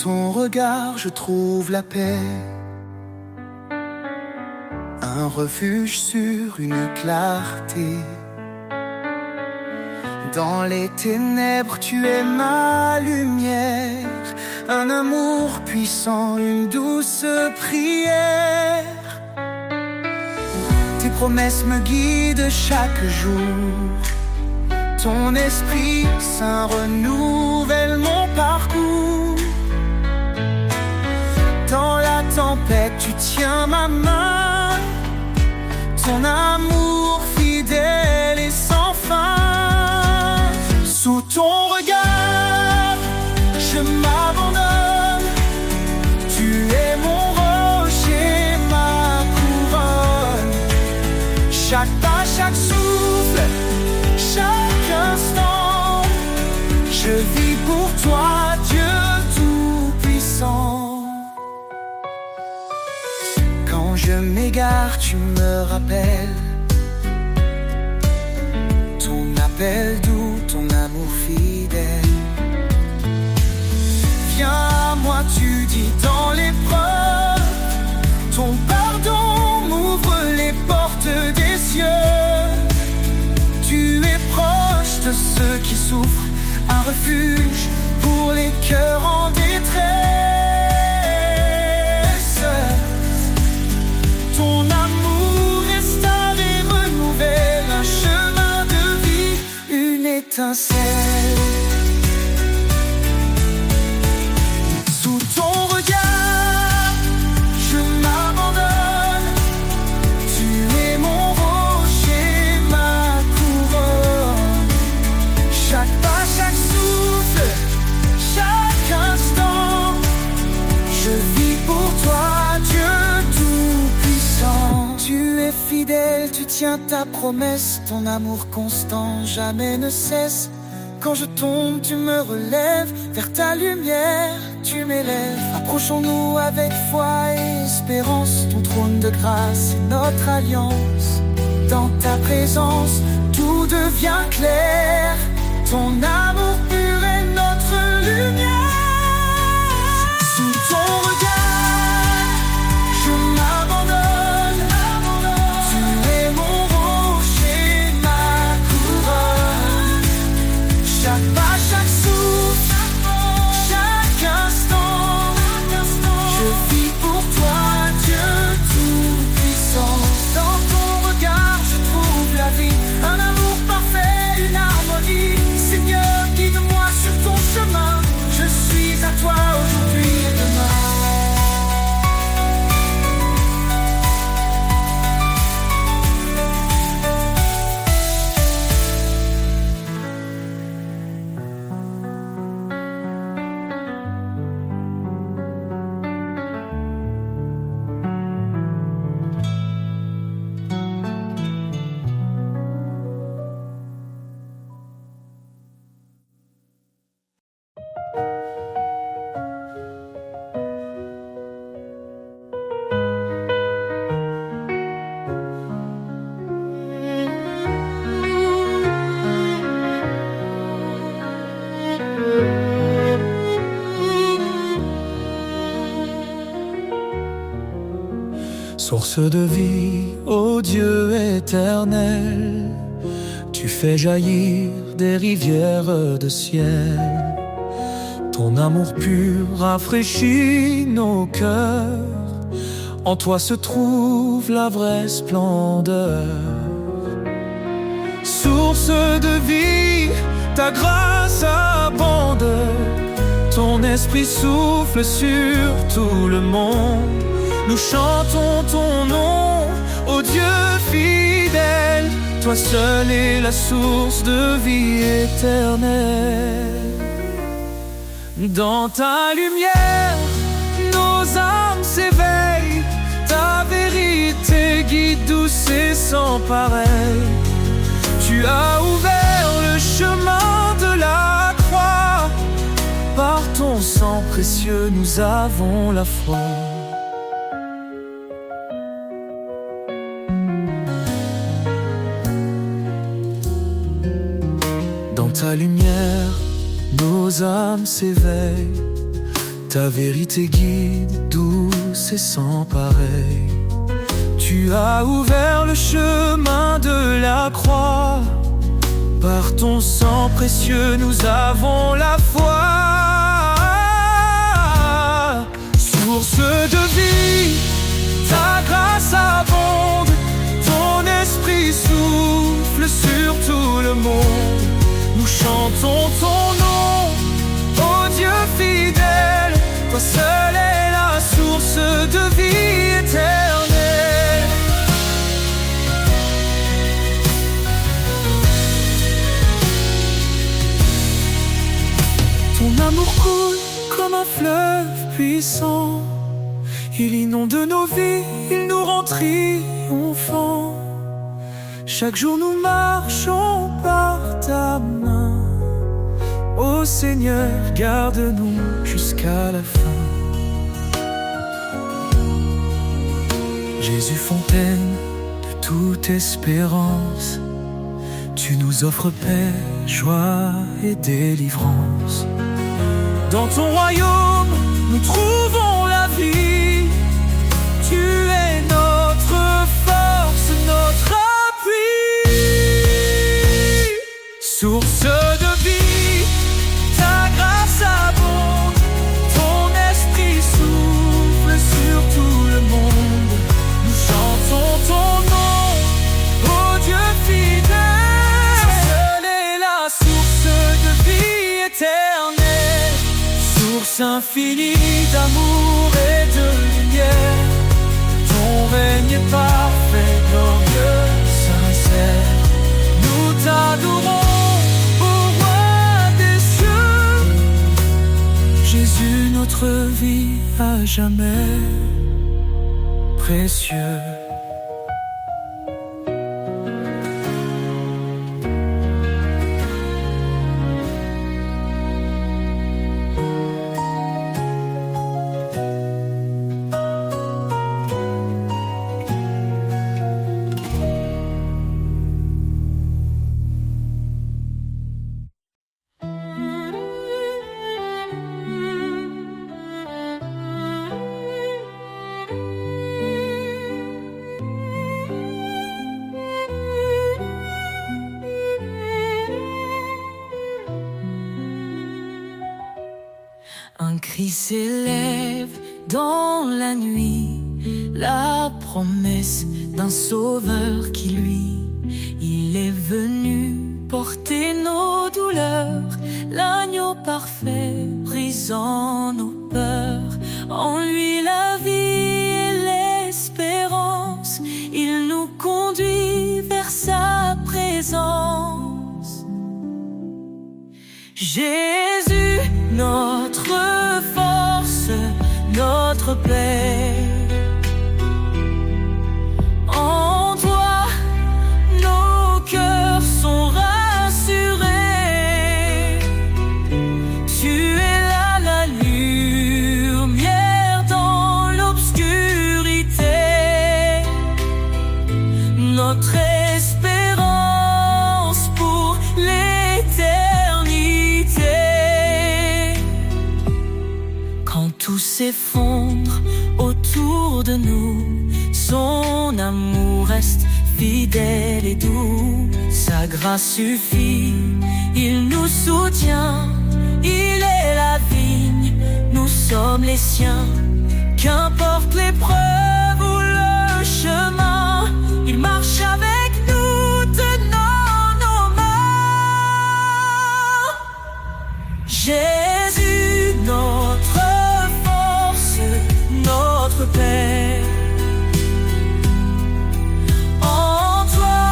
ton regard, je trouve la paix. Un refuge sur une clarté. Dans les ténèbres, tu es ma lumière. Un amour puissant, une douce prière. Tes promesses me guident chaque jour. Ton esprit saint renouvelle mon parcours. Dans la tempête, tu tiens ma main. Ton amour fidèle et sans fin. Sous ton regard, je m'abandonne. Tu es mon rocher, ma couronne. Chaque pas, chaque souffle, chaque instant, je vis pour toi, Dieu tout-puissant. Quand je m'égare, tu me rappelles. Ton appel doux, ton amour fidèle. Viens à moi, tu dis dans l'épreuve. Ton pardon m'ouvre les portes des cieux. Tu es proche de ceux qui souffrent, un refuge pour les cœurs en détresse. Ton amour restaure et renouvelle un chemin de vie, une étincelle. Sous ton regard, je m'abandonne. Tu es mon rocher, ma couronne. Chaque pas, chaque souffle, chaque instant, je vis pour toi, Dieu tout-puissant. Tu es fidèle, tu tiens ta promesse. Ton amour constant jamais ne cesse. Quand je tombe, tu me relèves. Vers ta lumière, tu m'élèves. Approchons-nous avec foi et espérance. Ton trône de grâce est notre alliance. Dans ta présence, tout devient clair. Ton amour pur est notre lumière. Sous ton regard, je m'abandonne. Tu es mon rocher, ma couronne. Chaque pas, chaque souffle, chaque instant, je vis pour toi, Dieu tout-puissant. Dans ton regard, je trouve la vie, un amour parfait, une harmonie. Seigneur, guide-moi sur ton chemin. Je suis à toi aujourd'hui et demain. Source de vie, ô Dieu éternel, tu fais jaillir des rivières de ciel. Ton amour pur rafraîchit nos cœurs. En toi se trouve la vraie splendeur. Source de vie, ta grâce abonde. Ton esprit souffle sur tout le monde. Nous chantons ton nom, ô Dieu fidèle. Toi seul es la source de vie éternelle. Dans ta lumière, nos âmes s'éveillent. Ta vérité guide douce et sans pareil. Tu as ouvert le chemin de la croix. Par ton sang précieux, nous avons la foi. Dans ta lumière, nos âmes s'éveillent. Ta vérité guide, douce et sans pareil. Tu as ouvert le chemin de la croix. Par ton sang précieux, nous avons la foi. Source de vie, ta grâce abonde. Ton esprit souffle sur tout le monde. Nous chantons ton nom, ô Dieu fidèle. Toi seul est la source de vie éternelle. Ton amour coule comme un fleuve puissant. Il inonde nos vies, il nous rend triomphants. Chaque jour nous marchons par ta main. Ô Seigneur, garde-nous jusqu'à la fin. Jésus, fontaine de toute espérance, tu nous offres paix, joie et délivrance. Dans ton royaume, nous trouvons la vie. Tu es notre force, notre appui. Source de vie, ta grâce abonde. Ton esprit souffle sur tout le monde. Nous chantons ton nom, ô Dieu fidèle. Seule est la source de vie éternelle. Source infinie d'amour et de lumière. Ton règne est parfait, glorieux, sincère. Nous t'adorons, ô roi des cieux. Jésus, notre vie à jamais précieux. Un cri s'élève dans la nuit, la promesse d'un sauveur qui lui, il est venu porter nos douleurs, l'agneau parfait brisant nos peurs. En lui la vie et l'espérance, il nous conduit vers sa présence. Jésus, notre force, notre paix. En toi, nos cœurs sont rassurés. Tu es là la lumière dans l'obscurité. Notre espérance pour l'éternité. Quand tout s'effondre autour de nous, son amour reste fidèle et doux. Sa grâce suffit, il nous soutient. Il est la vigne, nous sommes les siens. Qu'importe l'épreuve ou le chemin, il marche avec nous, tenant nos mains. Jésus, notre force, notre paix. En toi,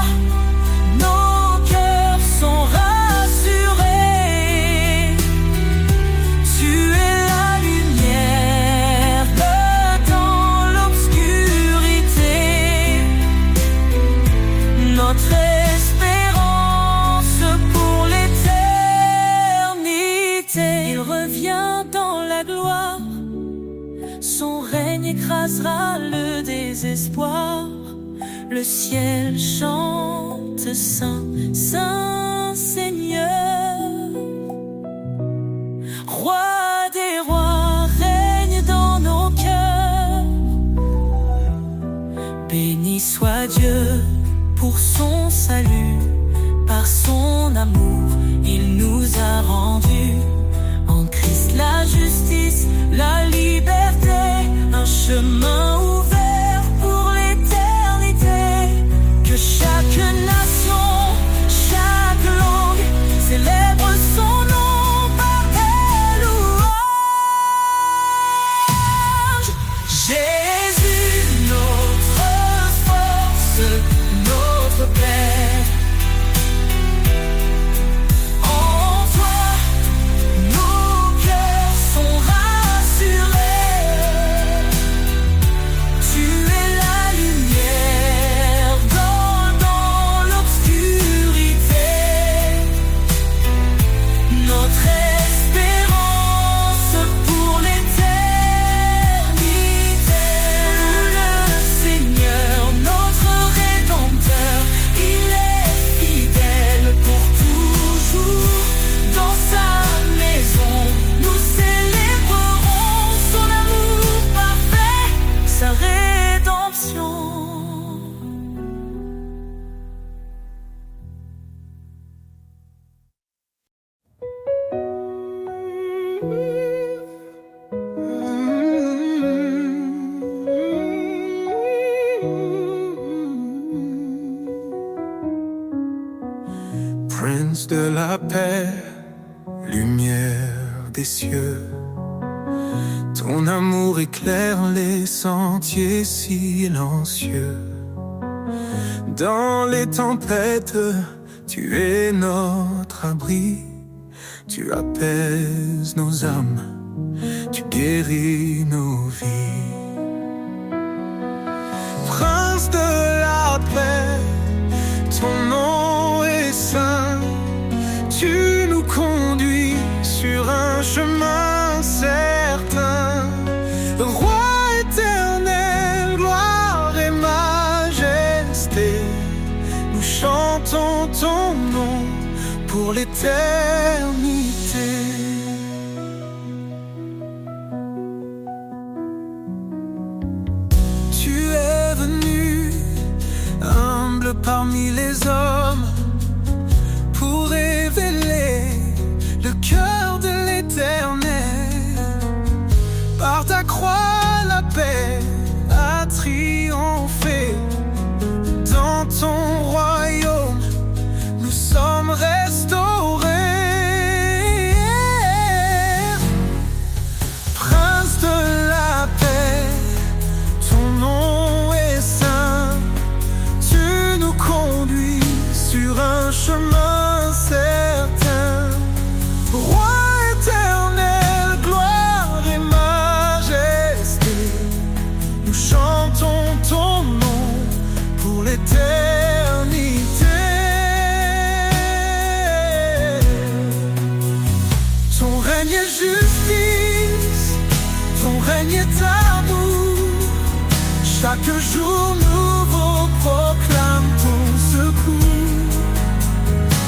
nos cœurs sont rassurés. Tu es la lumière dans l'obscurité. Notre espérance pour l'éternité. Il revient dans la gloire. Son règne écrasera le désespoir. Le ciel chante Saint, Saint Seigneur. Roi des rois, l'amour, il nous a rendus. En Christ la justice, la liberté, un chemin ouvert pour l'éternité. Que chaque nation, chaque langue célèbre son nom par tes louanges. Jésus, notre force, notre paix. En toi, nos cœurs sont rassurés. Tu es la lumière dans l'obscurité. Notre espérance pour l'éternité. Le Seigneur, notre Rédempteur, il est fidèle pour toujours. Dans sa maison, nous célébrerons son amour parfait, sa rédemption. Prince de la paix, lumière des cieux, ton amour éclaire les sentiers silencieux. Dans les tempêtes, tu es notre abri. Tu apaises nos âmes, tu guéris nos vies. Prince de la paix, ton nom est saint. Tu nous conduis sur un chemin certain. Roi éternel, gloire et majesté, nous chantons ton nom pour l'éternité. Tu es venu, humble parmi les hommes, pour révéler le cœur de l'Éternel. Par ta croix, la paix a triomphé. Dans ton royaume, nous sommes restaurés. Prince de la paix, ton nom est saint. Tu nous conduis sur un chemin certain. Roi éternel, gloire et majesté, nous chantons ton nom pour l'éternité. Ton règne est justice, ton règne est amour. Chaque jour nouveau proclame ton secours.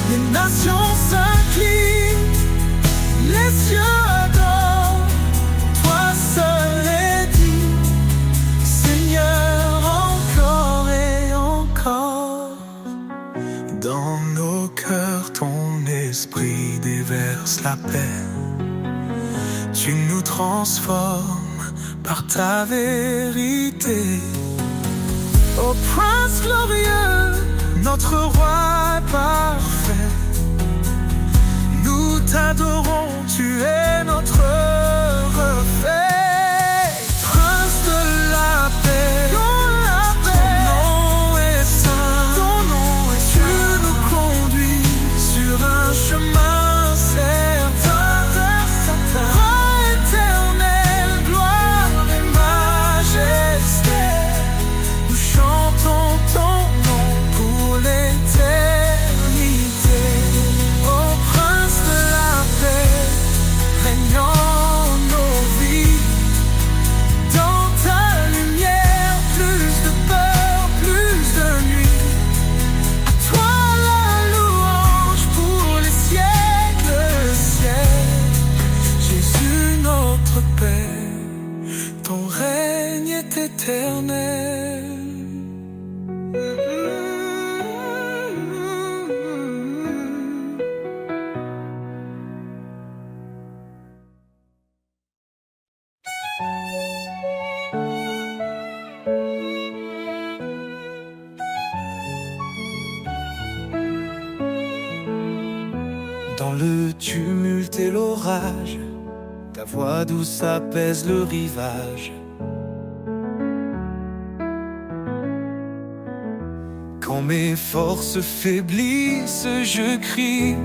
Les nations s'inclinent, les cieux adorent. Toi seul est digne, Seigneur, encore et encore. Dans nos cœurs, ton esprit déverse la paix. Tu nous transformes par ta vérité. Ô Prince glorieux, notre roi parfait, nous t'adorons, tu es notre reflet. Prince de la paix, ton nom est saint, tu nous conduis sur un chemin certain. Roi éternel, gloire et majesté, nous chantons ton nom pour l'éternité. Ô Prince de la paix, régnant Dans le tumulte et l'orage, ta voix douce apaise le rivage. Quand mes forces faiblissent, je crie.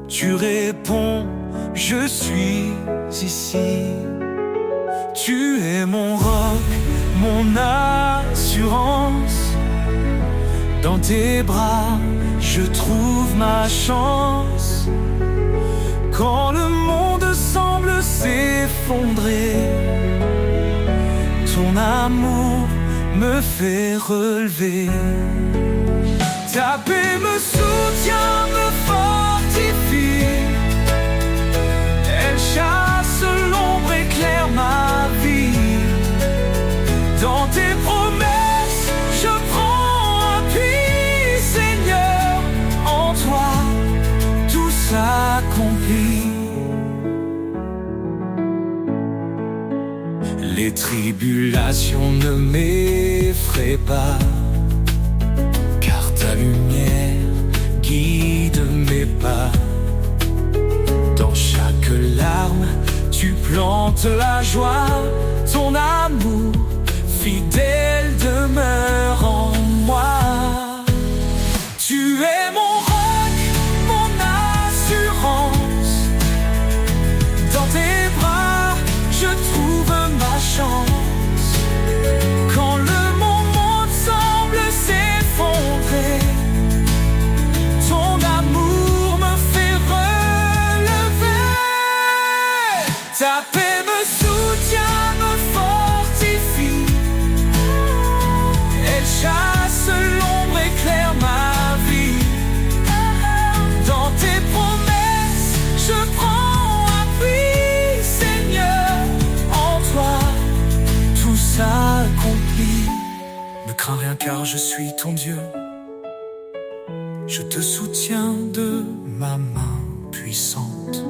Tu réponds, je suis ici. Tu es mon roc, mon assurance. Dans tes bras, je trouve ma chance. Quand le monde semble s'effondrer, ton amour me fait relever. Ta paix me soutient, me fortifie. Elle chasse l'ombre, éclaire ma vie. Dans tes promesses, je prends appui, Seigneur. En toi, tout s'accomplit. Les tribulations ne m'effraient pas, car ta lumière guide mes pas. Dans chaque larme, tu plantes la joie. Ton amour fidèle demeure en moi. Tu es mon roc, mon assurance. Dans tes bras, je trouve ma chance. Quand le monde semble s'effondrer, ton amour me fait relever. Ta paix me soutient, me fortifie. Elle chasse l'ombre, éclaire ma vie. Dans tes promesses, je prends appui, Seigneur. En toi, tout s'accomplit. Ne crains rien car je suis ton Dieu. Je te soutiens de ma main puissante.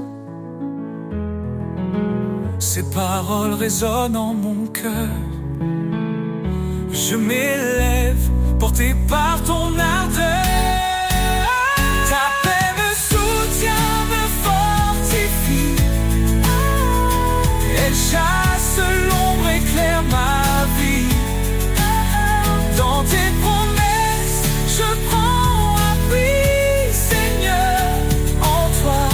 Ces paroles résonnent en mon cœur. Je m'élève, porté par ton ardeur. Ta paix me soutient, me fortifie. Elle chasse l'ombre, éclaire ma vie. Dans tes promesses, je prends appui, Seigneur. En toi,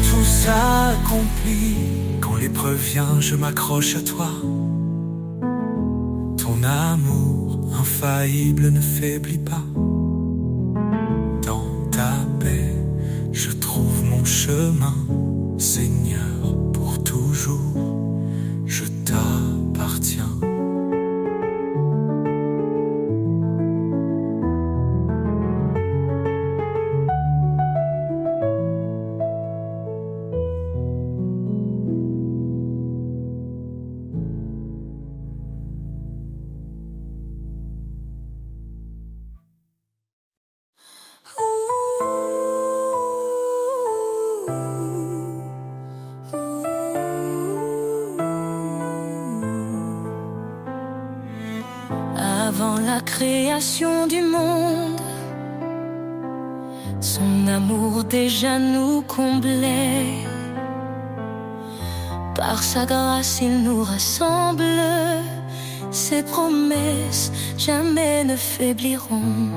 tout s'accomplit. Quand l'épreuve vient, je m'accroche à toi. Ton amour infaillible ne faiblit pas. Dans ta paix, je trouve mon chemin. Seigneur, pour toujours, je t'appartiens. Avant la création du monde, son amour déjà nous comblait. Par sa grâce il nous rassemble. Ses promesses jamais ne faibliront.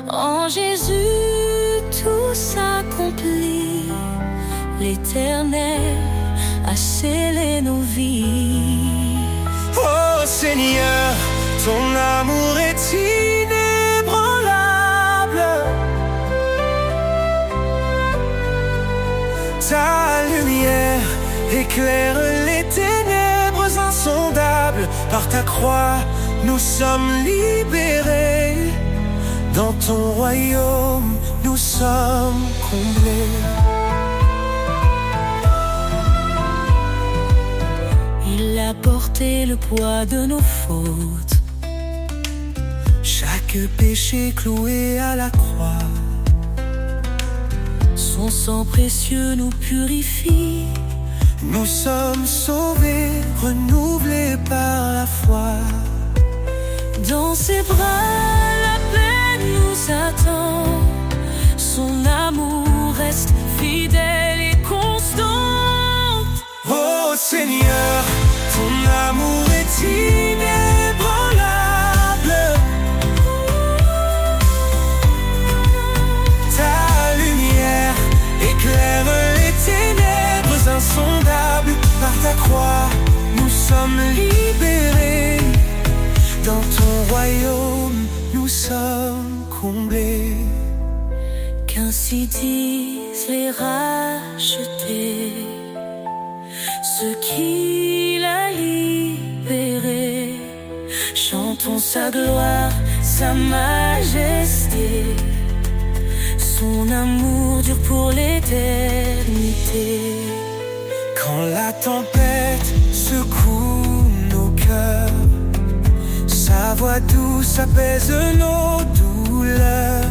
En Jésus tout s'accomplit. L'Éternel a scellé nos vies. Oh Seigneur, ton amour est inébranlable. Ta lumière éclaire les ténèbres insondables. Par ta croix, nous sommes libérés. Dans ton royaume, nous sommes comblés. Il a porté le poids de nos fautes. Chaque péché cloué à la croix. Son sang précieux nous purifie. Nous sommes sauvés, renouvelés par la foi. Dans ses bras, la paix nous attend. Son Seigneur, ton amour est inébranlable. Ta lumière éclaire les ténèbres insondables. Par ta croix, nous sommes libérés. Dans ton royaume, nous sommes comblés. Qu'ainsi disent les rachetés, ceux qu'il a libérés. Chantons sa gloire, sa majesté. Son amour dure pour l'éternité. Quand la tempête secoue nos cœurs, sa voix douce apaise nos douleurs.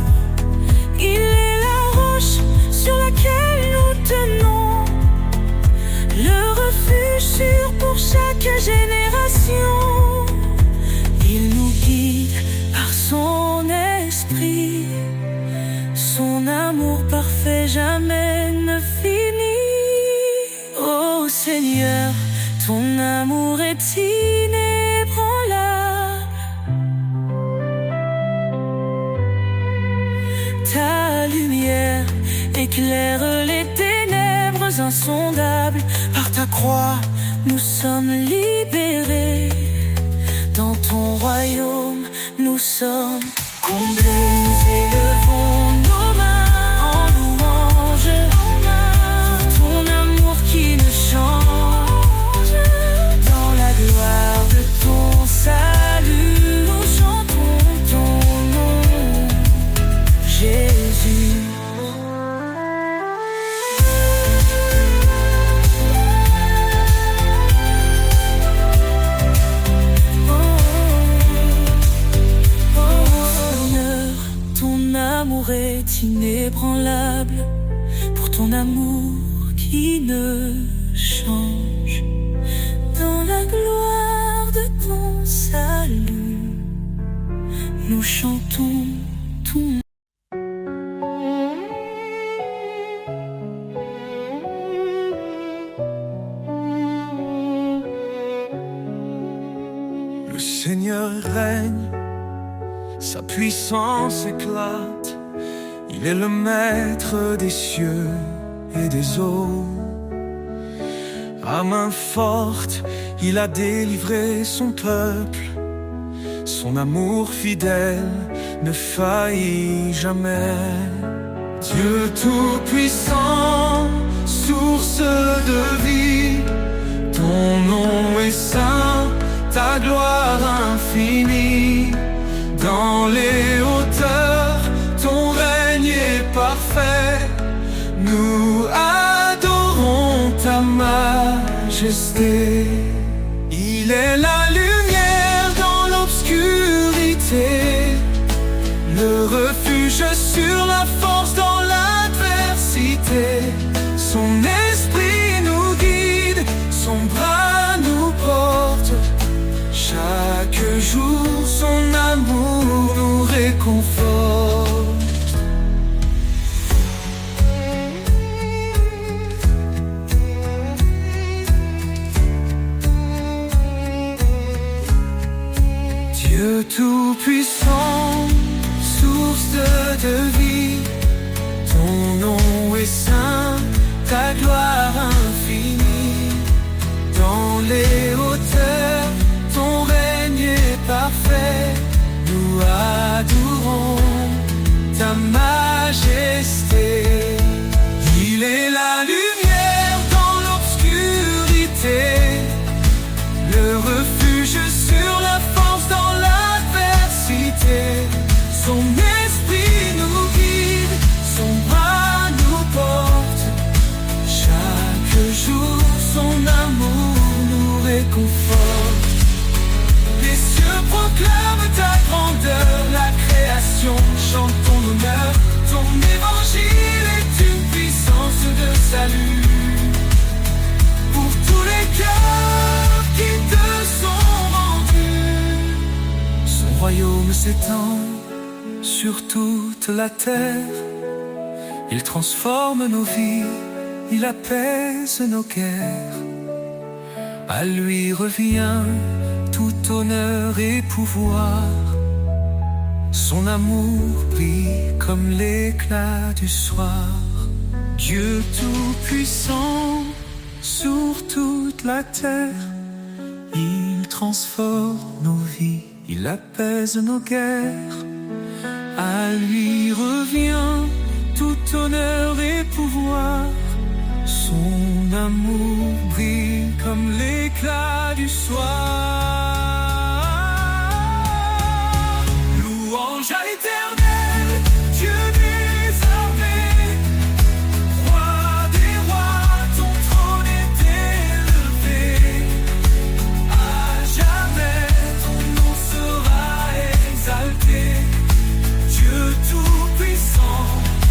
Il est la roche sur laquelle nous tenons, le refuge sûr pour chaque génération. Il nous guide par son esprit, son amour parfait jamais ne finit. Oh Seigneur, ton amour est inébranlable. Ta lumière éclaire les ténèbres insondables. Par ta croix, Nous sommes libérés. Dans ton royaume, nous sommes comblés. Nous élevons nos mains en louange pour ton amour qui ne change. Dans la gloire de ton salut, nous chantons ton nom, Jésus. Ton amour est inébranlable, pour ton amour qui ne change. Dans la gloire de ton salut, nous chantons ton. le Seigneur règne, sa puissance éclate. Il est le maître des cieux et des eaux. À main forte, il a délivré son peuple. Son amour fidèle ne faillit jamais. Dieu tout-puissant, source de vie, ton nom est saint, ta gloire infinie. Dans les hauteurs, ton règne est parfait. Nous adorons ta majesté. Il est la lumière dans l'obscurité, le refuge sur la force dans l'adversité. Son esprit nous guide, son bras nous porte. Chaque jour, son amour nous réconforte. Dieu tout-puissant, source de vie, ton nom est saint, ta gloire infinie. Dans les hauteurs, ton règne est parfait. Nous adorons ta majesté. Il est la lumière dans l'obscurité, le refuge sur la force dans l'adversité. Son esprit nous guide, son bras nous porte. Chaque jour, son amour nous réconforte. Les cieux proclament ta grandeur, la création chante ton honneur. Ton évangile est une puissance de salut pour tous les cœurs qui te sont rendus. Son royaume s'étend sur toute la terre. Il transforme nos vies, il apaise nos guerres. À lui revient tout honneur et pouvoir. Son amour brille comme l'éclat du soir. Dieu tout-puissant sur toute la terre, il transforme nos vies, il apaise nos guerres. À lui revient tout honneur et pouvoir. Son amour brille comme l'éclat du soir. Louange à l'Éternel, Dieu des armées. Roi des rois, ton trône est élevé. À jamais ton nom sera exalté. Dieu tout-puissant,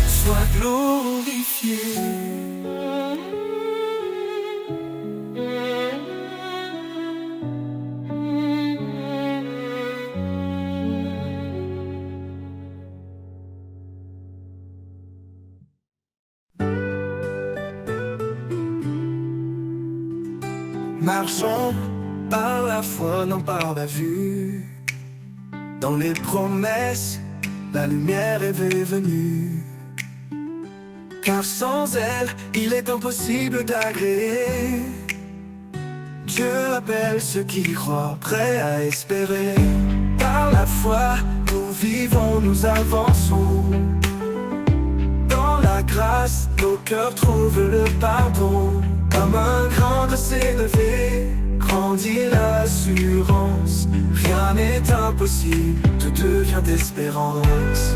sois glorifié. Marchons par la foi, non par la vue. Dans les promesses, la lumière est venue. Car sans elle, il est impossible d'agréer. Dieu appelle ceux qui croient, prêts à espérer. Par la foi, nous vivons, nous avançons. Dans la grâce, nos cœurs trouvent le pardon. Comme un grand de s'élever, grandit l'assurance. Rien n'est impossible, tout devient espérance.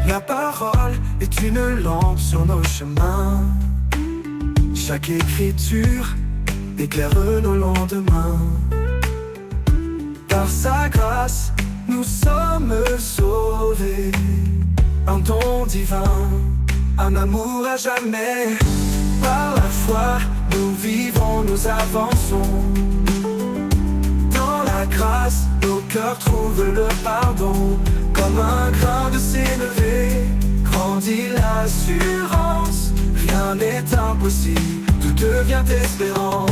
La parole est une lampe sur nos chemins. Chaque écriture éclaire nos lendemains. Par sa grâce, nous sommes sauvés. Un don divin, un amour à jamais. Par la foi, nous vivons, nous avançons. Dans la grâce, nos cœurs trouvent le pardon. Comme un grain de s'élever, grandit l'assurance. Rien n'est impossible, tout devient espérance.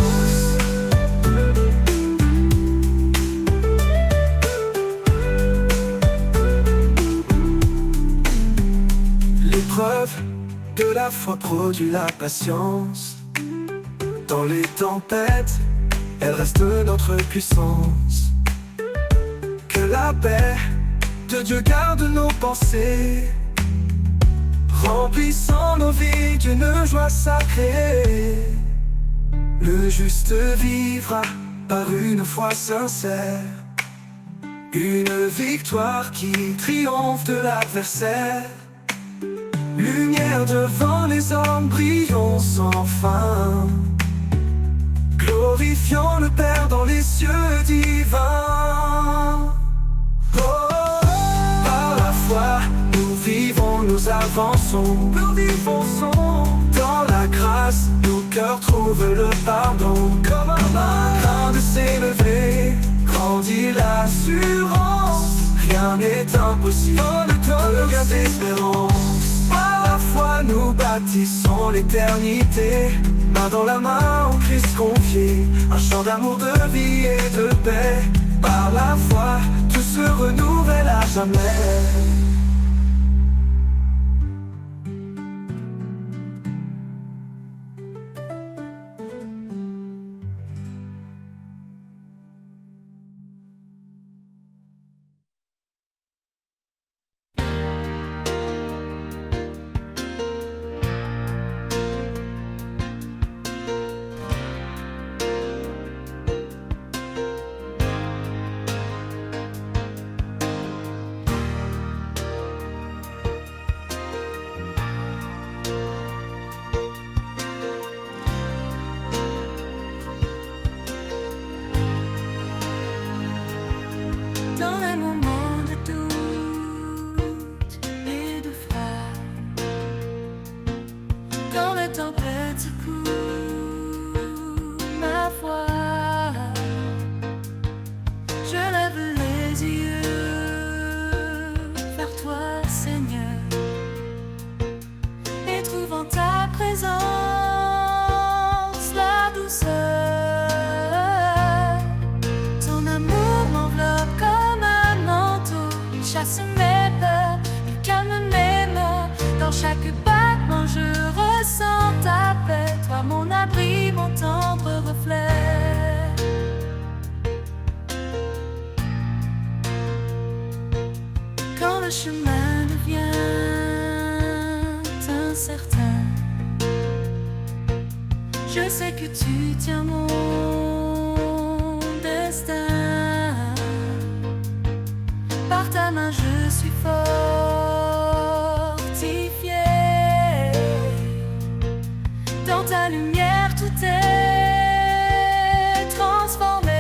L'épreuve de la foi produit la patience. Dans les tempêtes, elle reste notre puissance. Que la paix de Dieu garde nos pensées, remplissant nos vies d'une joie sacrée. Le juste vivra par une foi sincère, une victoire qui triomphe de l'adversaire. Lumière devant les hommes, brillons sans fin, glorifiant le Père dans les cieux divins. Par la foi, nous vivons, nous avançons. Nous défonçons dans la grâce, nos cœurs trouvent le pardon. Comme un grain de s'élever, grandit l'assurance. Rien n'est impossible, le temps devient espérance. Par la foi, nous bâtissons l'éternité. Main dans la main, en Christ confié. Un chant d'amour, de vie et de paix. Par la foi, tout se renouvelle à jamais. chasse mes peurs, il calme mes maux. Dans chaque battement je ressens ta paix, toi mon abri, mon tendre reflet. Quand le chemin devient incertain, je sais que tu tiens mon destin. Par ta main je suis fortifié. Dans ta lumière tout est transformé.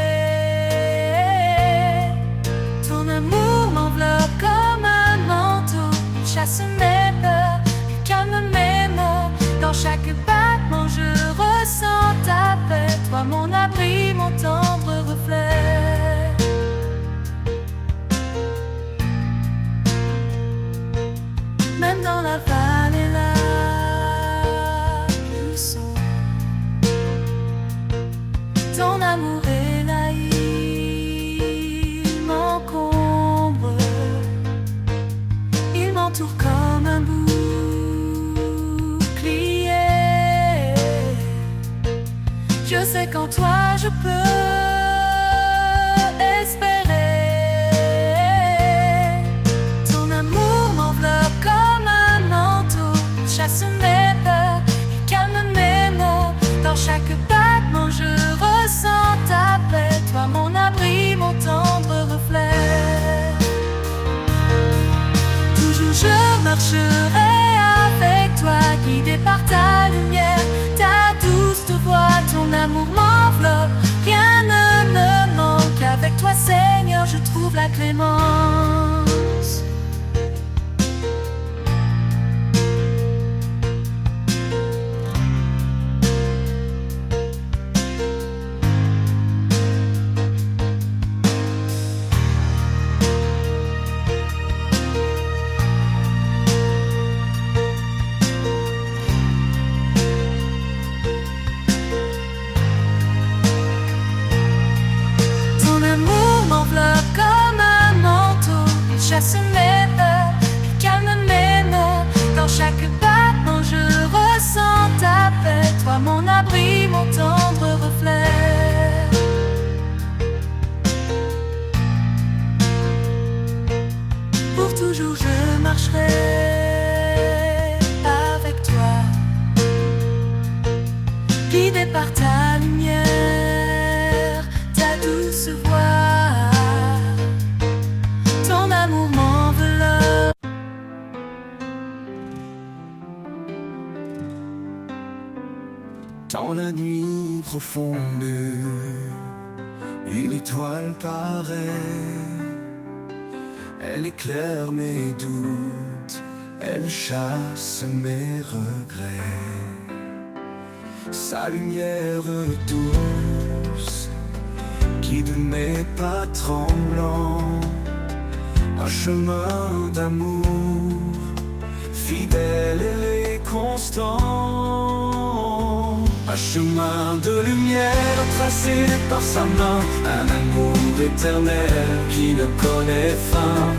Ton amour m'enveloppe comme un manteau, il chasse mes peurs, il calme mes maux. Dans chaque battement je ressens ta paix, toi mon abri, mon tendre reflet. Même dans la vallée la plus sombre, ton amour est là, il m'encombre. Il m'entoure comme un bouclier. Je sais qu'en toi je peux espérer. Ton amour m'enveloppe comme un manteau, il chasse mes peurs, il calme mes maux. Dans chaque battement je ressens ta paix, toi mon abri, mon tendre reflet. Toujours je marcherai avec toi, guidé par ta lumière, ta douce voix, ton amour m'enveloppe, rien ne me manque. Avec toi Seigneur je trouve la clémence. Chasse mes peurs, il calme mes maux. Dans chaque battement je ressens ta paix, toi mon abri, mon tendre reflet. Pour toujours je marcherai avec toi, guidé par ta lumière, ta douce voix. Dans la nuit profonde, une étoile paraît. Elle éclaire mes doutes, elle chasse mes regrets. Sa lumière douce guide mes pas tremblants. Un chemin d'amour fidèle et constant. Un chemin de lumière tracé par sa main, un amour éternel qui ne connaît fin.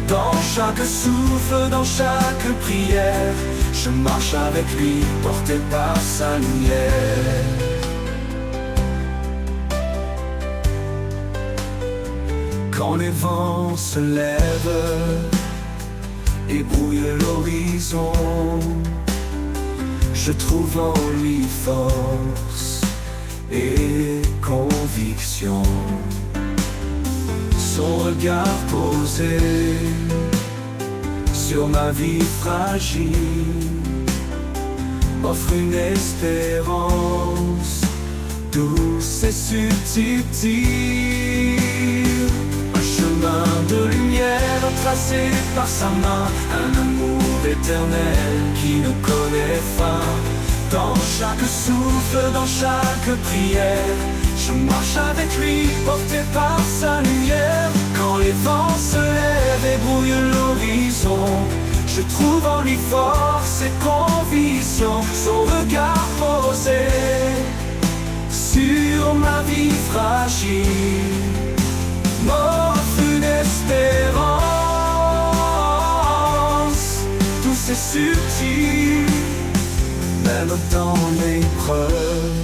Dans chaque souffle, dans chaque prière, je marche avec lui, porté par sa lumière. Quand les vents se lèvent et brouillent l'horizon, je trouve en lui force et conviction. Son regard posé sur ma vie fragile offre une espérance douce et subtile. Un chemin de lumière tracé par sa main, un amour éternel qui ne connaît fin. Dans chaque souffle, dans chaque prière, je marche avec lui, porté par sa lumière. Quand les vents se lèvent et brouillent l'horizon, je trouve en lui force et conviction. Son regard posé sur ma vie fragile m'offre une espérance et subtile. Même dans l'épreuve,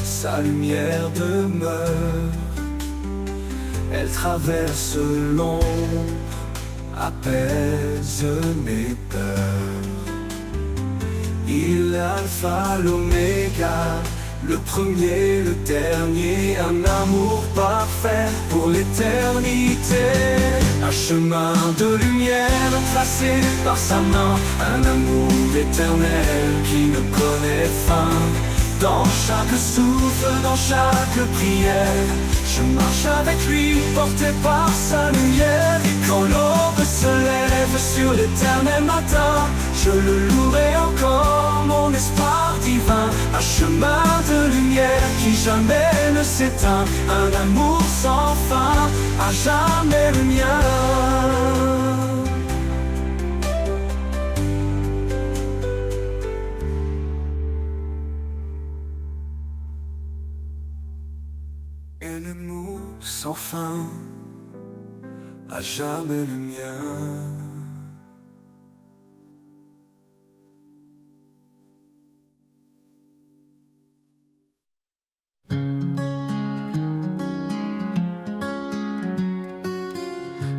sa lumière demeure. Elle traverse l'ombre, apaise mes peurs. Il est l'alpha, l'oméga, le premier, le dernier, un amour parfait pour l'éternité. Un chemin de lumière tracé par sa main, un amour éternel qui ne connaît fin. Dans chaque souffle, dans chaque prière, je marche avec lui, porté par sa lumière. Et quand l'aube se lève sur l'éternel matin, je le louerai encore, mon espoir divin. Un chemin de lumière qui jamais ne s'éteint, un amour sans fin, à jamais le mien. Un amour sans fin, à jamais le mien.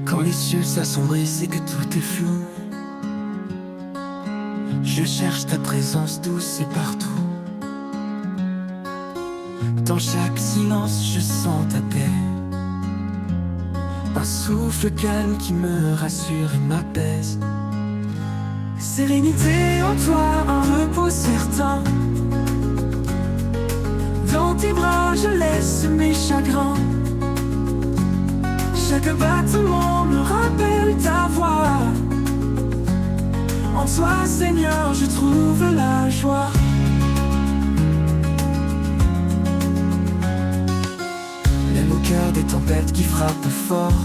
Quand les cieux s'assombrissent et que tout est flou, je cherche ta présence douce et partout. Dans chaque silence, je sens ta paix. Un souffle calme qui me rassure et m'apaise. Sérénité en toi, un repos certain. Dans tes bras, je laisse mes chagrins. Chaque battement me rappelle ta voix. En toi, Seigneur, je trouve la joie. Au cœur des tempêtes qui frappent fort,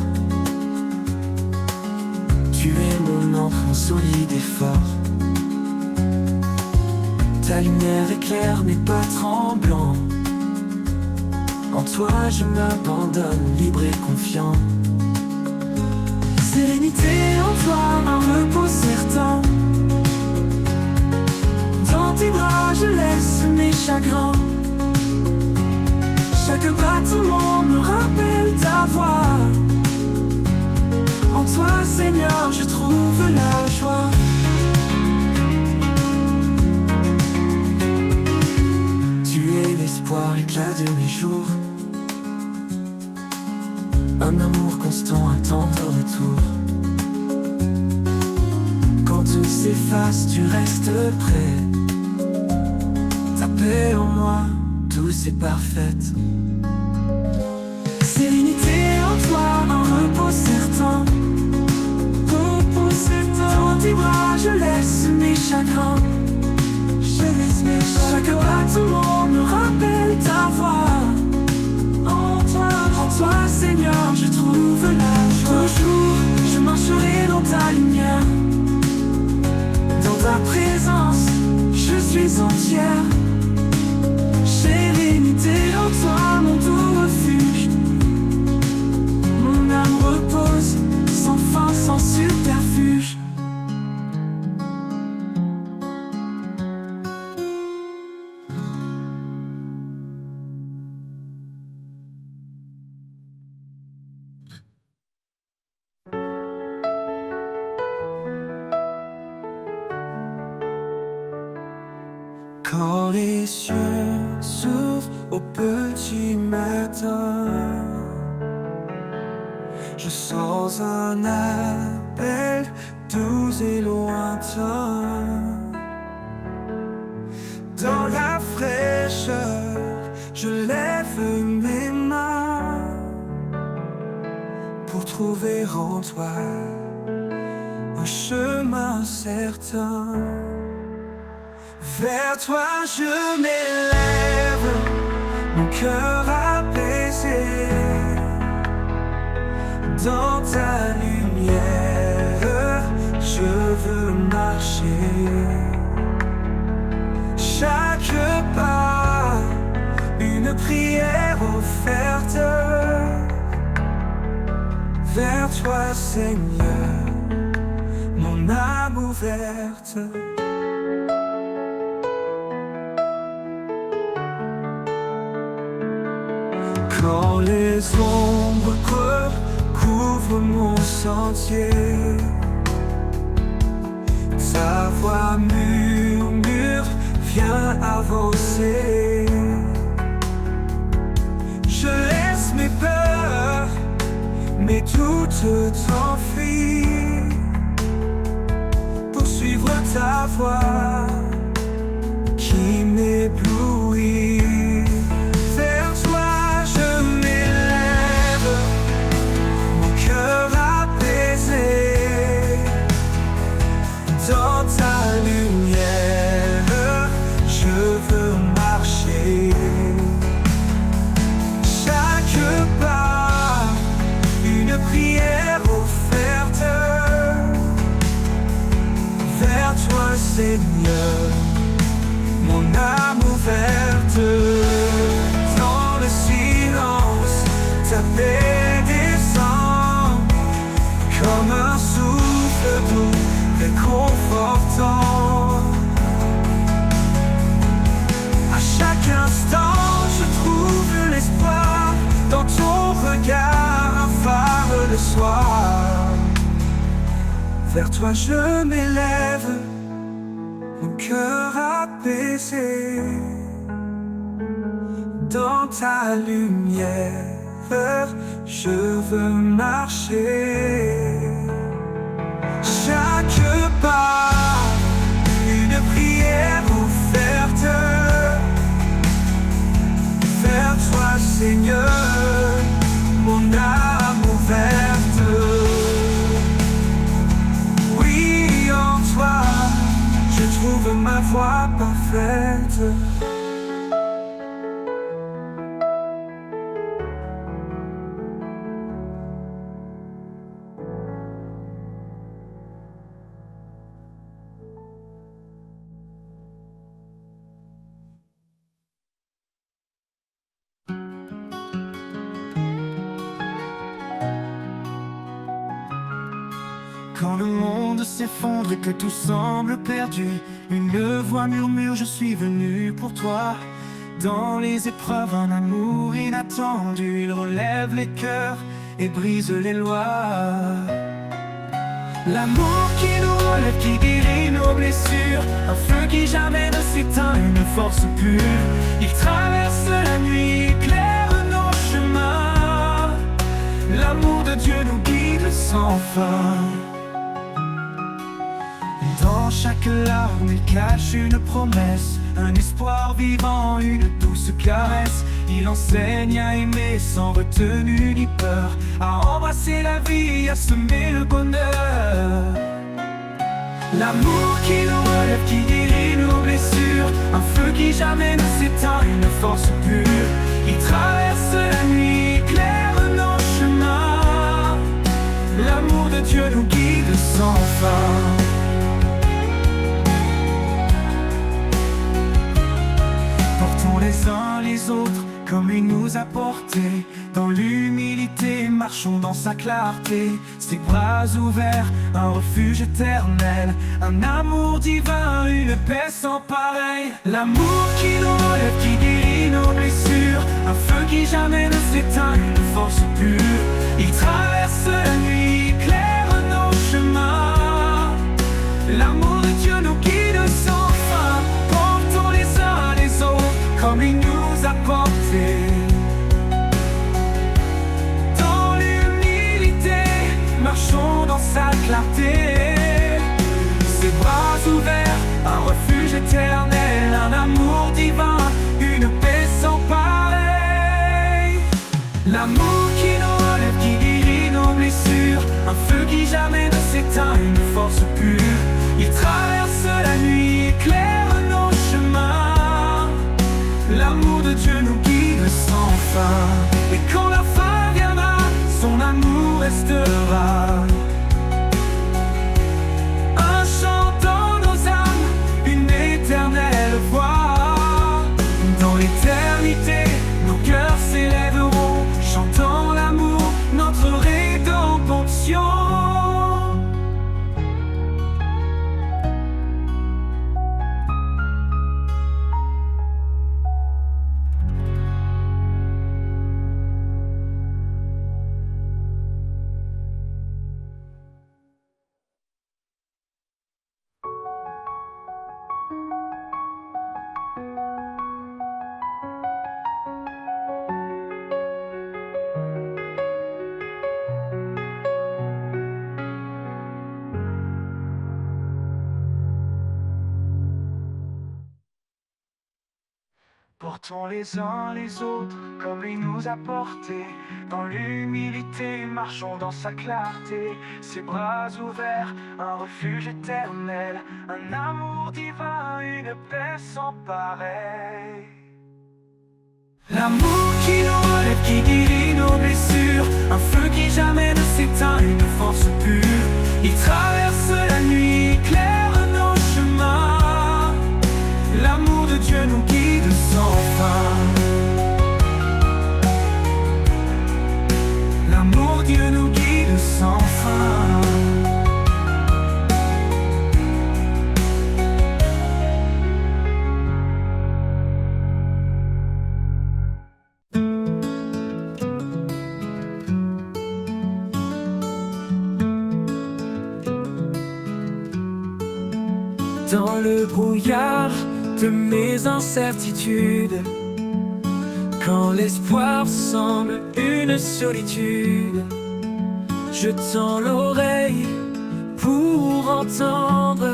tu es mon enfant solide et fort. Ta lumière éclaire mes pas tremblants. En toi je m'abandonne, libre et confiant. Sérénité en toi, un repos certain. Dans tes bras je laisse mes chagrins. Chaque battement me rappelle ta voix. En toi, Seigneur, je trouve la joie. Tu es l'espoir, l'éclat de mes jours. Un amour constant, un tendre retour. Quand tout s'efface, tu restes près. Ta paix en moi, douce et parfaite. Sérénité en toi, un repos certain. Repos certain. Dans tes bras, je laisse mes chagrins. Chaque battement me rappelle ta voix. En toi, Seigneur, je trouve la joie. Toujours, je marcherai dans ta lumière. Dans ta présence, je suis entière. Sérénité en toi, mon doux refuge. Mon âme repose, sans fin, sans subterfuge. Quand les cieux s'ouvrent au petit matin, je sens un appel doux et lointain. Dans la fraîcheur, je lève mes mains pour trouver en toi un chemin certain. Vers toi je m'élève, mon cœur apaisé. Dans ta lumière, je veux marcher. Chaque pas, une prière offerte. Vers toi, Seigneur, mon mon âme ouverte. Quand les ombres couvrent mon sentier, ta voix murmure, viens avancer. Je laisse mes peurs, mes doutes t'enfuient, pour suivre ta voix qui m'éblouit. Vers toi je m'élève, mon cœur apaisé. Dans ta lumière, je veux marcher. Chaque pas, une prière offerte. Vers toi, Seigneur, mon âme ouverte. Dans le silence, ta paix descend comme un souffle doux, réconfortant. À chaque instant, je trouve l'espoir dans ton regard, un phare le soir. Vers toi je m'élève, mon cœur apaisé. Dans ta lumière, je veux marcher. Chaque pas, une prière offerte. Vers toi, Seigneur, mon âme ouverte. Oui, en toi, je trouve ma voie parfaite. Quand le monde s'effondre et que tout semble perdu, une voix murmure, je suis venu pour toi. Dans les épreuves, un amour inattendu, il relève les cœurs et brise les lois. L'amour qui nous relève, qui guérit nos blessures, un feu qui jamais ne s'éteint, une force pure. Il traverse la nuit, éclaire nos chemins. L'amour de Dieu nous guide sans fin. Dans chaque larme, il cache une promesse, un espoir vivant, une douce caresse. Il enseigne à aimer sans retenue ni peur, à embrasser la vie, à semer le bonheur. L'amour qui nous relève, qui guérit nos blessures, un feu qui jamais ne s'éteint, une force pure. Il traverse la nuit, éclaire nos chemins. L'amour de Dieu nous guide sans fin. Portons les uns les autres comme il nous a portés. Dans l'humilité, marchons dans sa clarté. Ses bras ouverts, un refuge éternel, un amour divin, une paix sans pareil. L'amour qui nous relève, qui guérit nos blessures, un feu qui jamais ne s'éteint, une force pure. Il traverse la nuit, éclaire nos chemins. L'amour de Dieu nous guide sans fin. Portons les uns les autres comme il nous a portés. Dans l'humilité, marchons dans sa clarté. Ses bras ouverts, un refuge éternel, un amour divin, une paix sans pareil. L'amour qui nous relève, qui guérit nos blessures, un feu qui jamais ne s'éteint, une force pure. Il traverse la nuit, éclaire nos chemins. L'amour de Dieu nous guide sans fin. Et quand la fin viendra, son amour restera. Un chant dans nos âmes, une éternelle voix. Dans l'éternité, nos cœurs s'élèveront, chantant l'amour, notre rédemption. Portons les uns les autres comme il nous a portés. Dans l'humilité, marchons dans sa clarté. Ses bras ouverts, un refuge éternel, un amour divin, une paix sans pareil. L'amour qui nous relève, qui guérit nos blessures, un feu qui jamais ne s'éteint, une force pure. Il traverse la nuit, éclaire nos chemins. L'amour de Dieu nous guide sans fin. L'amour de Dieu nous guide sans fin. Dans le brouillard de mes incertitudes, quand l'espoir semble une solitude, je tends l'oreille pour entendre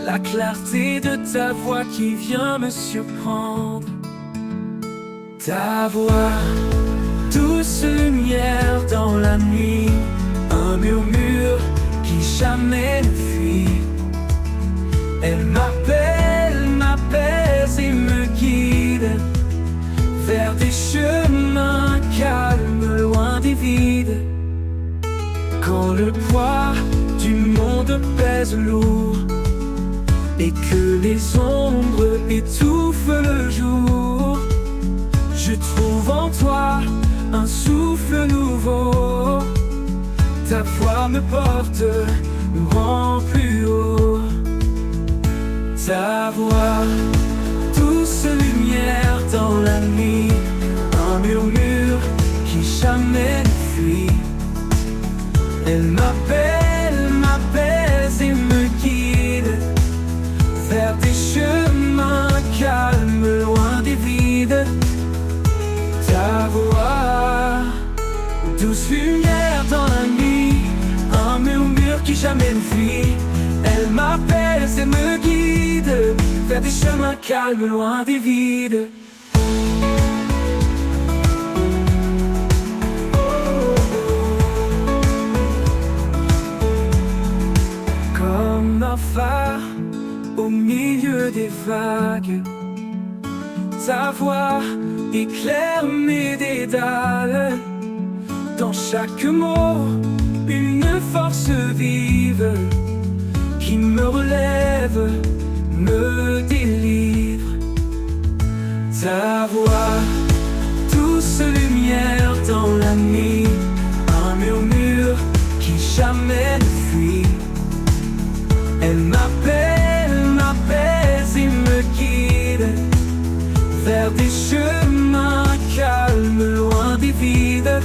la clarté de ta voix qui vient me surprendre. Ta voix, douce lumière dans la nuit, un murmure qui jamais ne fuit. Elle m'appelle, m'apaise et me guide vers des chemins calmes, loin des vides. Quand le poids du monde pèse lourd et que les ombres étouffent le jour, je trouve en toi un souffle nouveau. Ta voix me porte, me rend plus haut. Ta voix, douce lumière dans la nuit, un murmure qui jamais ne fuit. Elle m'appelle, m'apaise et me guide vers des chemins calmes, loin des vides. Ta voix, douce lumière dans la nuit, un murmure qui jamais ne fuit. Elle m'apaise et me guide vers des chemins calmes, loin des vides. Comme un phare au milieu des vagues, ta voix éclaire mes dédales. Dans chaque mot, une force vive qui me relève, me délivre. Ta voix, douce lumière dans la nuit, un murmure qui jamais ne fuit. Elle m'appelle, m'apaise et me guide vers des chemins calmes, loin des vides.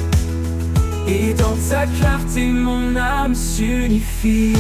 Et dans ta clarté, mon âme s'unifie.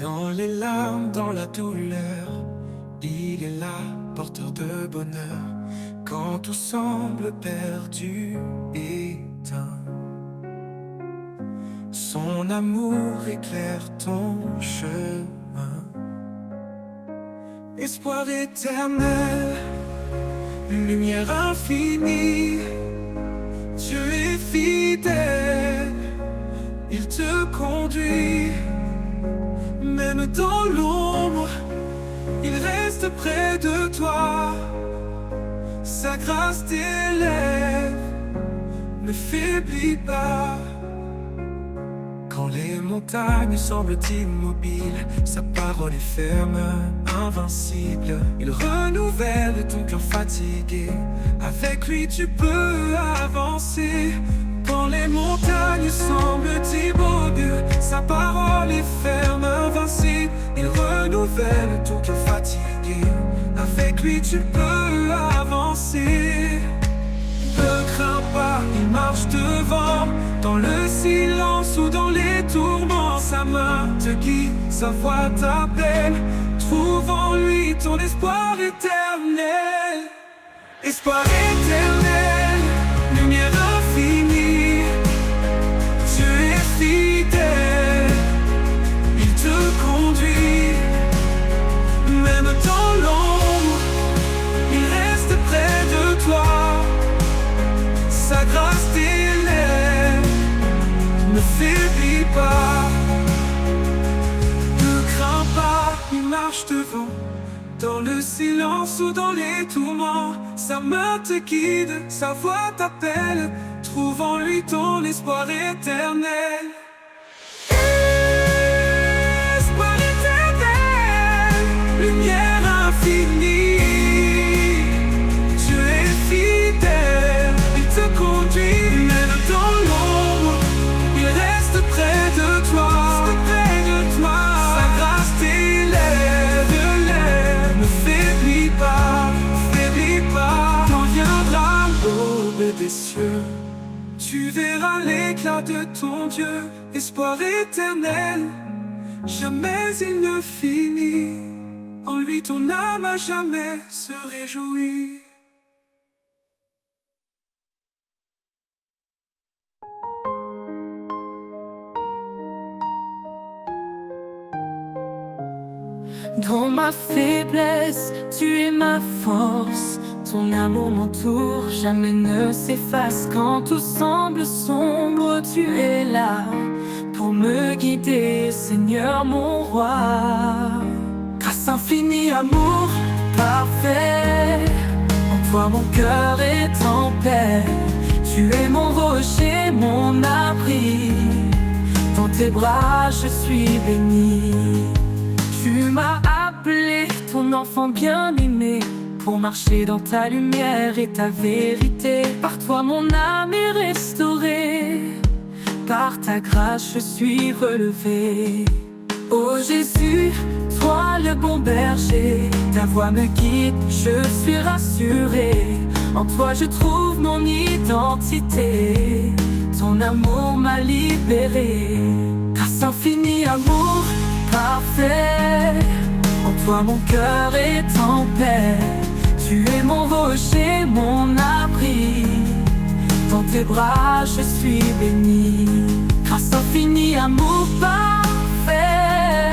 Dans les larmes, dans la douleur, il est là, porteur de bonheur. Quand tout semble perdu, éteint, son amour éclaire ton chemin. Espoir éternel, une lumière infinie. Dieu est fidèle, il te conduit. Même dans l'ombre, il reste près de toi. Sa grâce t'élève, ne faiblis pas. Quand les montagnes semblent immobiles, sa parole est ferme, invincible. Il renouvelle ton cœur fatigué, avec lui tu peux avancer. Quand les montagnes semblent immobiles, sa parole est ferme, invincible. Il renouvelle ton cœur fatigué, avec lui tu peux avancer. Ne crains pas, il marche devant. Dans le silence ou dans les tourments, sa main te guide, sa voix t'appelle. Trouve en lui ton espoir éternel. Espoir éternel, lumière infinie. Dieu est fidèle, il te conduit. Même dans l'ombre, il reste près de toi. Sa grâce t'élève, ne faiblis pas. Ne crains pas, il marche devant. Dans le silence ou dans les tourments, sa main te guide, sa voix t'appelle. Trouve en lui ton espoir éternel. Espoir éternel, lumière infinie. Dieu est fidèle, il te conduit. Même dans l'ombre, il reste près de toi. Sa grâce t'élève, ne faiblis pas, faiblis pas. Quand viendra l'aube des cieux, tu verras l'éclat de ton Dieu. Espoir éternel, jamais il ne finit. En lui ton âme à jamais se réjouit. Dans ma faiblesse, tu es ma force. Ton amour m'entoure, jamais ne s'efface. Quand tout semble sombre, tu es là pour me guider, Seigneur mon roi. Grâce infinie, amour parfait. En toi mon cœur est en paix. Tu es mon rocher, mon abri. Dans tes bras je suis béni. Tu m'as appelé ton enfant bien-aimé, pour marcher dans ta lumière et ta vérité. Par toi mon âme est restaurée, par ta grâce je suis relevé. Oh Jésus, toi le bon berger, ta voix me guide, je suis rassuré. En toi je trouve mon identité, ton amour m'a libéré. Grâce infinie, amour parfait, en toi mon cœur est en paix. Tu es mon rocher, mon abri. Dans tes bras je suis béni. Grâce infinie, amour parfait.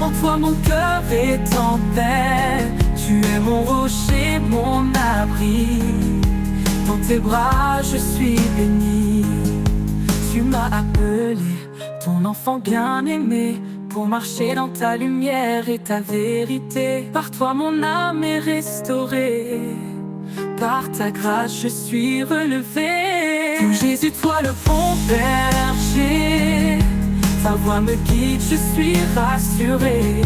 En toi mon cœur est en paix. Tu es mon rocher, mon abri. Dans tes bras je suis béni. Tu m'as appelé ton enfant bien-aimé, pour marcher dans ta lumière et ta vérité. Par toi mon âme est restaurée, par ta grâce je suis relevé. Oh Jésus, toi le bon berger, ta voix me guide, je suis rassuré.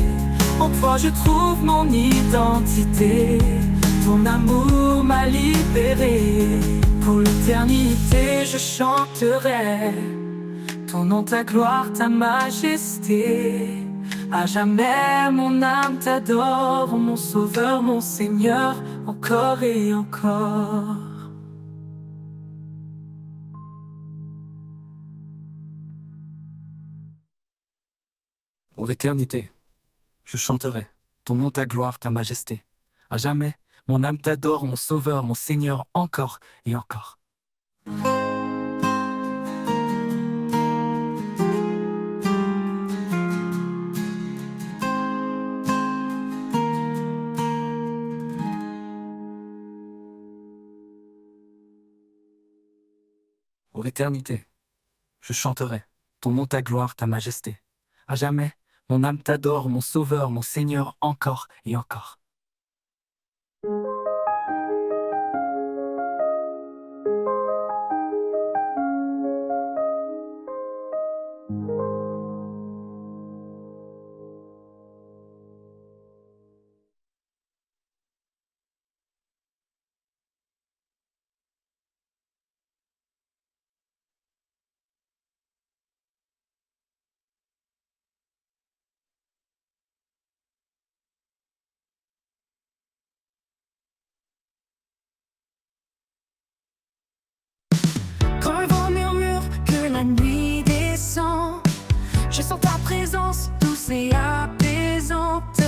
En toi je trouve mon identité, ton amour m'a libéré. Pour l'éternité je chanterai ton nom, ta gloire, ta majesté. À jamais mon âme t'adore, mon sauveur, mon Seigneur, encore et encore. Pour l'éternité, je chanterai ton nom, ta gloire, ta majesté. À jamais, mon âme t'adore, mon sauveur, mon Seigneur, encore et encore. pour l'éternité. Je chanterai ton nom, ta gloire, ta majesté. À jamais, mon âme t'adore, mon sauveur, mon Seigneur, encore et encore. Quand le vent murmure que la nuit descend, je sens ta présence douce et apaisante.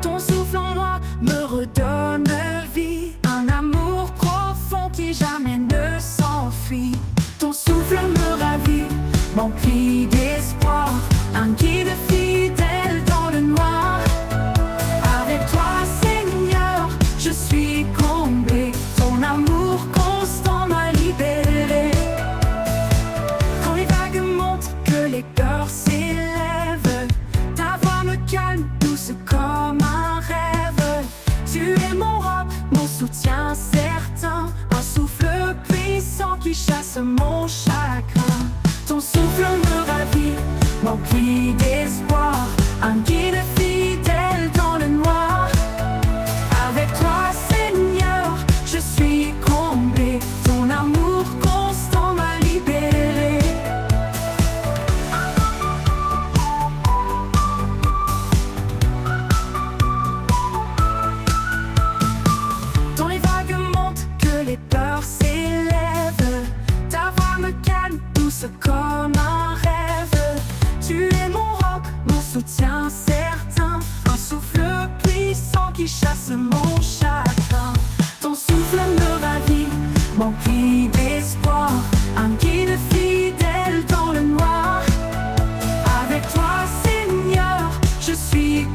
Ton souffle en moi me redonne vie, un amour profond qui jamais ne s'enfuit. Ton souffle me ravit, m'emplit d'espoir, un guide fidèle dans le noir. Avec toi, Seigneur, je suis comblé, ton amour constant m'a libéré. Quand les vagues montent, que les peurs s'élèvent, ta voix me calme, douce comme un rêve. Tu es mon roc, mon soutien certain, un souffle puissant qui chasse mon chagrin. Ton souffle me ravit, m'emplit d'espoir, un guide fidèle dans le noir. Avec toi, Seigneur, je suis comblé, ton amour constant m'a libéré. Quand les vagues montent, que les peurs s'élèvent, ta voix me calme, douce comme un rêve. Tu es mon roc, mon soutien certain, un souffle puissant qui chasse mon chagrin. Ton souffle me ravit, m'emplit d'espoir, un guide fidèle dans le noir. Avec toi, Seigneur, je suis